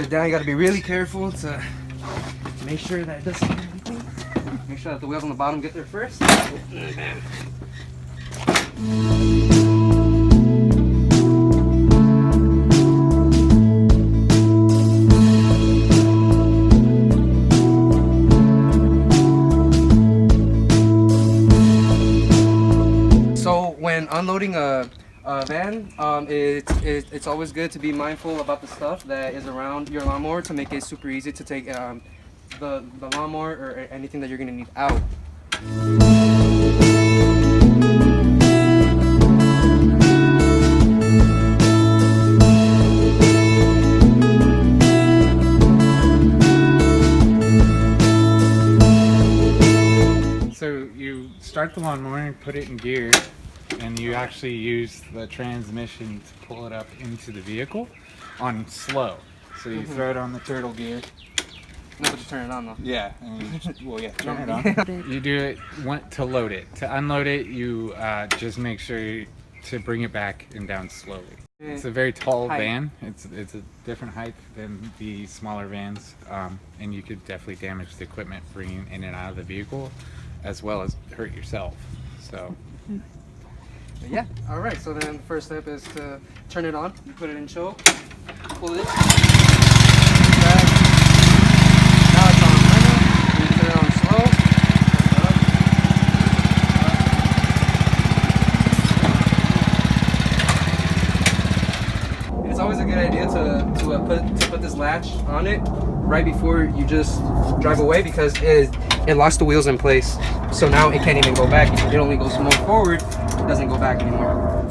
get it down, you gotta be really careful to make sure that it doesn't hit anything. Make sure that the wheels on the bottom get there first. So when unloading a van, it's always good to be mindful about the stuff that is around your lawnmower to make it super easy to take the lawnmower or anything that you're gonna need out. So you start the lawnmower and put it in gear, and you actually use the transmission to pull it up into the vehicle on slow. So you throw it on the turtle gear. No, but you turn it on though. Yeah, well, yeah, turn it on. You do it to load it. To unload it, you just make sure to bring it back and down slowly. It's a very tall van. It's a different height than the smaller vans, and you could definitely damage the equipment bringing in and out of the vehicle, as well as hurt yourself. So. Yeah. All right. So then the first step is to turn it on. You put it in choke. Pull it. Back. Now it's on minor. You turn it on slow. It's always a good idea to put this latch on it right before you just drive away, because it locks the wheels in place. So now it can't even go back. It only goes more forward. It doesn't go back anymore.